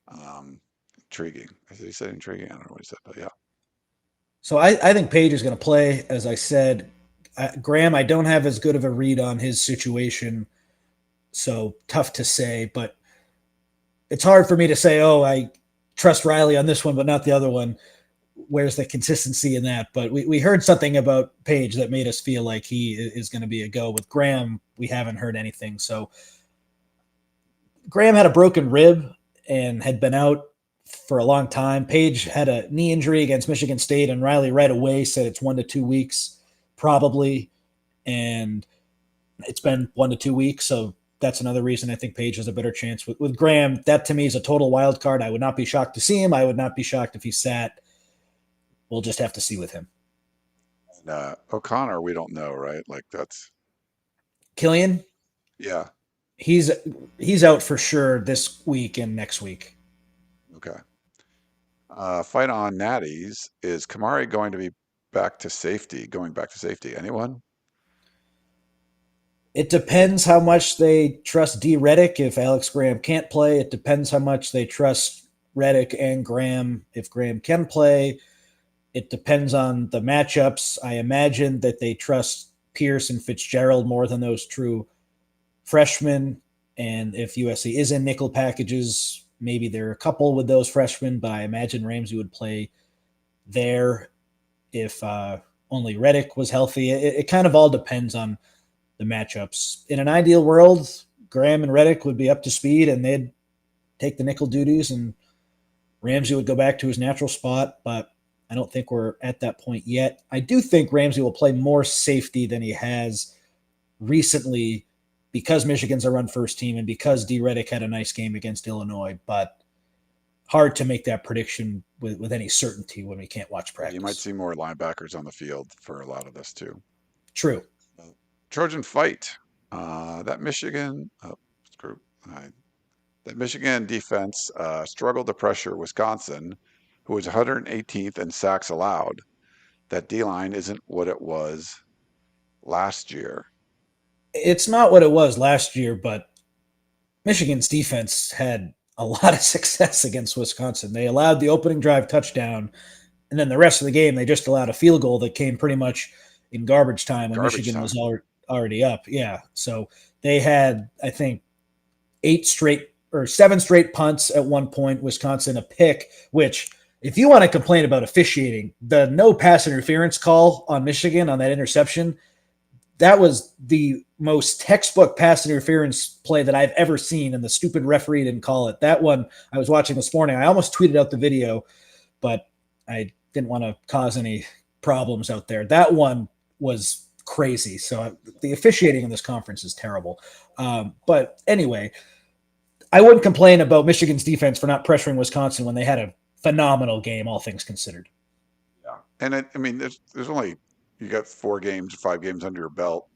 um, intriguing. Did he say intriguing? I don't know what he said, but yeah. So I think Page is going to play, as I said. Graham, I don't have as good of a read on his situation, so tough to say. But it's hard for me to say, oh, I trust Riley on this one, but not the other one. Where's the consistency in that? But we heard something about Page that made us feel like he is going to be a go. With Graham, we haven't heard anything. So Graham had a broken rib and had been out for a long time. Page had a knee injury against Michigan State, and Riley right away said it's 1 to 2 weeks, probably. And it's been 1 to 2 weeks. So that's another reason I think Page has a better chance. With Graham, that to me is a total wild card. I would not be shocked to see him. I would not be shocked if he sat. We'll just have to see with him. And, O'Connor, we don't know, right? Like that's Killian, yeah. he's he's out for sure this week and next week. Okay. Fight on Natties. Is Kamari going to be back to safety? Going back to safety? Anyone? It depends how much they trust D. Reddick if Alex Graham can't play. It depends how much they trust Reddick and Graham if Graham can play. It depends on the matchups. I imagine that they trust Pierce and Fitzgerald more than those true freshmen. And if USC is in nickel packages, maybe there are a couple with those freshmen, but I imagine Ramsey would play there if only Reddick was healthy. It kind of all depends on the matchups. In an ideal world, Graham and Reddick would be up to speed and they'd take the nickel duties and Ramsey would go back to his natural spot, but I don't think we're at that point yet. I do think Ramsey will play more safety than he has recently because Michigan's a run first team and because D. Reddick had a nice game against Illinois, but hard to make that prediction with any certainty when we can't watch practice. You might see more linebackers on the field for a lot of this too. True. Trojan Fight. That Michigan screw. That Michigan defense struggled to pressure Wisconsin, who was 118th in sacks allowed. That D line isn't what it was last year. It's not what it was last year, but Michigan's defense had a lot of success against Wisconsin. They allowed the opening drive touchdown, and then the rest of the game, they just allowed a field goal that came pretty much in garbage time when Garbage Michigan time. was already up. Yeah. So they had, I think, 7 straight punts at one point, Wisconsin a pick, which if you want to complain about officiating, the no pass interference call on Michigan on that interception, that was the most textbook pass interference play that I've ever seen, and the stupid referee didn't call it. That one I was watching this morning. I almost tweeted out the video, but I didn't want to cause any problems out there. That one was crazy. So the officiating in this conference is terrible. But anyway, I wouldn't complain about Michigan's defense for not pressuring Wisconsin when they had a phenomenal game, all things considered. Yeah. And I mean, there's only, you got 4 games, 5 games under your belt.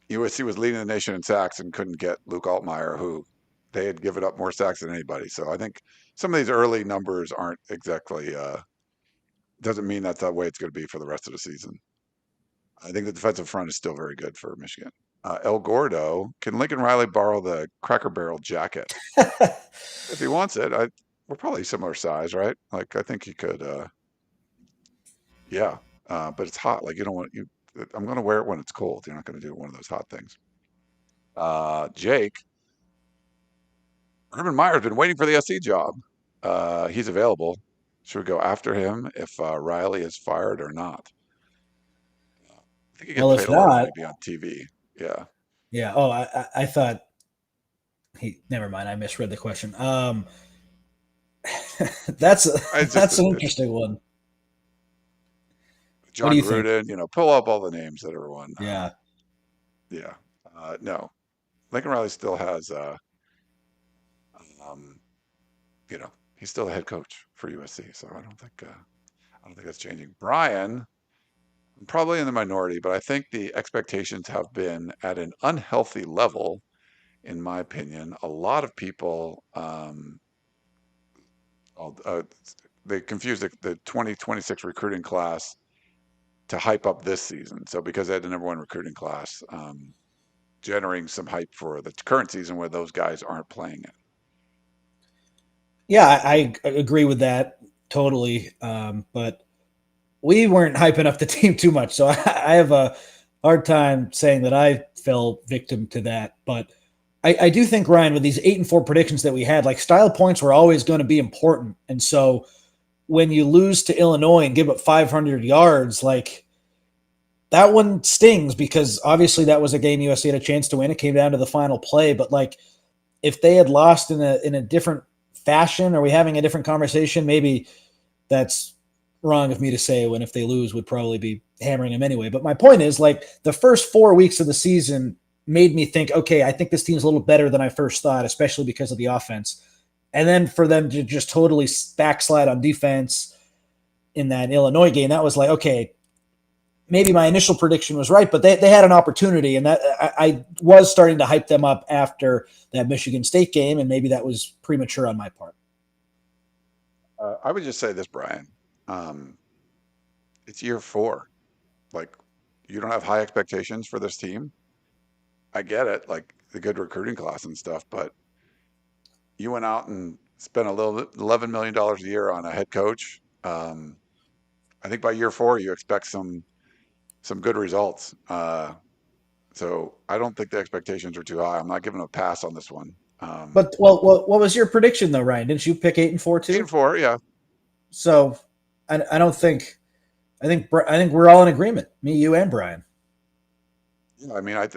USC was leading the nation in sacks and couldn't get Luke Altmaier, who they had given up more sacks than anybody. So I think some of these early numbers aren't exactly, doesn't mean that's the way it's going to be for the rest of the season. I think the defensive front is still very good for Michigan. El Gordo, can Lincoln Riley borrow the Cracker Barrel jacket? If he wants it, we're probably similar size, right? Like I think he could. Yeah. but it's hot. Like you don't want you. I'm going to wear it when it's cold. You're not going to do one of those hot things. Jake, Urban Meyer's been waiting for the SC job. He's available. Should we go after him if Riley is fired or not? I think he gets Well, paid if a lot of not, money to be on TV. Yeah. yeah. Oh, I thought he. Never mind. I misread the question. That's It's just that's an it's interesting one. What do John you think? Gruden. Pull up all the names that are on. Yeah. Yeah. No, Lincoln Riley still has. Um, he's still the head coach for USC, so I don't think that's changing. Brian, probably in the minority, but I think the expectations have been at an unhealthy level, in my opinion. A lot of people, oh, they confuse the 2026 recruiting class to hype up this season. So because they had the number one recruiting class, generating some hype for the current season where those guys aren't playing it. Yeah, I agree with that totally. But we weren't hyping up the team too much, so I have a hard time saying that I fell victim to that. But I do think, Ryan, with these 8-4 predictions that we had, like style points were always going to be important, and so when you lose to Illinois and give up 500 yards, like that one stings because obviously that was a game USC had a chance to win. It came down to the final play, but like if they had lost in a different fashion, are we having a different conversation? Maybe that's wrong of me to say when if they lose would probably be hammering them anyway. But my point is like the first 4 weeks of the season made me think, okay, I think this team's a little better than I first thought, especially because of the offense. And then for them to just totally backslide on defense in that Illinois game, that was like, okay, maybe my initial prediction was right, but they had an opportunity, and that I was starting to hype them up after that Michigan State game, and maybe that was premature on my part. I would just say this, Brian. Um, it's year four. Like, you don't have high expectations for this team. I get it, like the good recruiting class and stuff, but you went out and spent a little $11 million a year on a head coach. I think by year four you expect some good results. So I don't think the expectations are too high. I'm not giving a pass on this one. But well, what was your prediction though, Ryan? Didn't you pick 8-4 Eight too? and four, yeah. So I don't think I think we're all in agreement. Me, you, and Brian. Yeah, I mean, I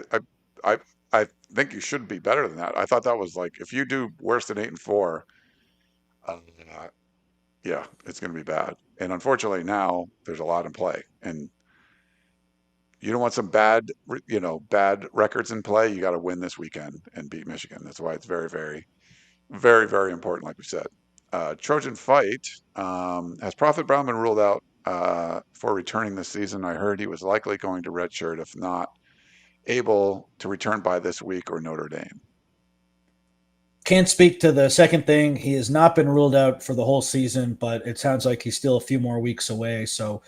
I think you should be better than that. I thought that was like if you do worse than 8 and 4, uh, yeah, it's going to be bad. And unfortunately, now there's a lot in play, and you don't want some bad records in play. You got to win this weekend and beat Michigan. That's why it's very, very, very, very important. Like we said, Trojan fight has Prophet Brown been ruled out for returning this season? I heard he was likely going to redshirt if not able to return by this week or Notre Dame. Can't speak to the second thing. He has not been ruled out for the whole season, but it sounds like he's still a few more weeks away. So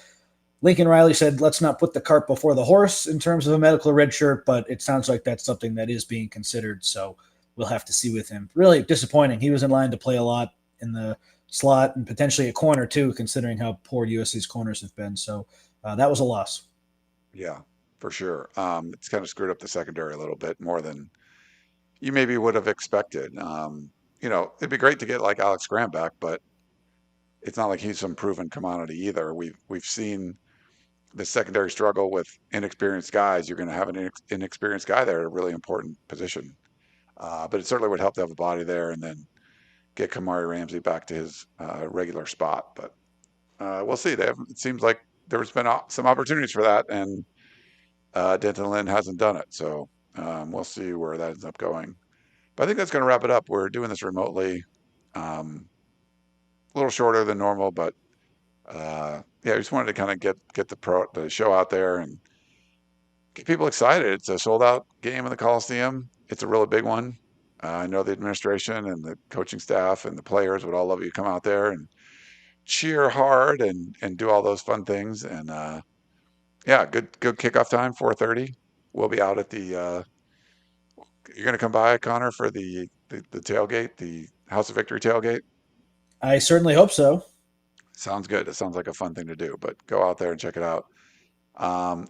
Lincoln Riley said, let's not put the cart before the horse in terms of a medical red shirt, but it sounds like that's something that is being considered. So we'll have to see with him. Really disappointing. He was in line to play a lot in the slot and potentially a corner too, considering how poor USC's corners have been. So that was a loss. Yeah, for sure. It's kind of screwed up the secondary a little bit more than you maybe would have expected. It'd be great to get like Alex Graham back, but it's not like he's some proven commodity either. We've seen the secondary struggle with inexperienced guys. You're going to have an inexperienced guy there at a really important position. But it certainly would help to have a body there and then get Kamari Ramsey back to his regular spot. But we'll see. It seems like there's been some opportunities for that, and Denton Lynn hasn't done it. So we'll see where that ends up going. But I think that's going to wrap it up. We're doing this remotely, a little shorter than normal, but yeah, I just wanted to kind of get the show out there and get people excited. It's a sold out game in the Coliseum. It's a really big one. I know the administration and the coaching staff and the players would all love you to come out there and cheer hard and do all those fun things. And yeah, good kickoff time, 4:30. We'll be out at the. You're gonna come by, Connor, for the tailgate, the House of Victory tailgate. I certainly hope so. Sounds good. It sounds like a fun thing to do, but go out there and check it out.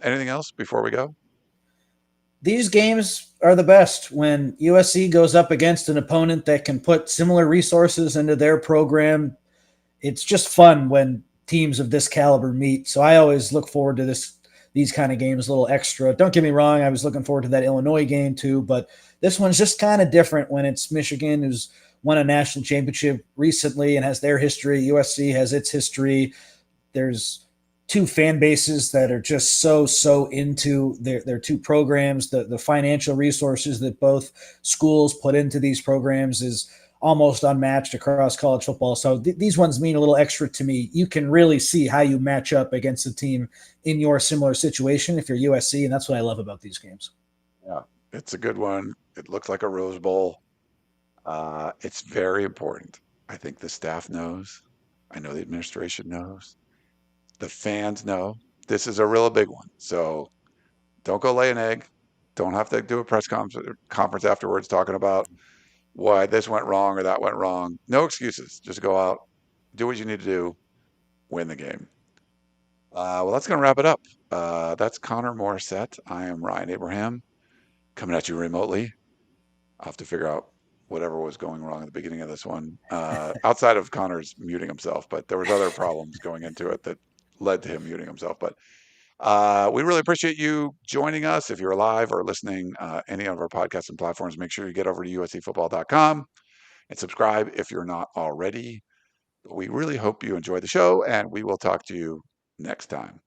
Anything else before we go? These games are the best when USC goes up against an opponent that can put similar resources into their program. It's just fun when teams of this caliber meet. So I always look forward to these kind of games a little extra. Don't get me wrong, I was looking forward to that Illinois game too, but this one's just kind of different when it's Michigan, who's won a national championship recently and has their history. USC has its history. There's two fan bases that are just so into their two programs. The financial resources that both schools put into these programs is almost unmatched across college football. So these ones mean a little extra to me. You can really see how you match up against a team in your similar situation if you're USC, and that's what I love about these games. Yeah, it's a good one. It looks like a Rose Bowl. It's very important. I think the staff knows. I know the administration knows. The fans know. This is a real big one. So don't go lay an egg. Don't have to do a conference afterwards talking about why this went wrong or that went wrong. No excuses. Just go out, do what you need to do, win the game. Well, that's going to wrap it up. That's Connor Morrissette. I am Ryan Abraham coming at you remotely. I'll have to figure out whatever was going wrong at the beginning of this one, outside of Connor's muting himself, but there was other problems going into it that led to him muting himself. But we really appreciate you joining us. If you're live or listening any of our podcasts and platforms, make sure you get over to uscfootball.com and subscribe if you're not already. We really hope you enjoy the show, and we will talk to you next time.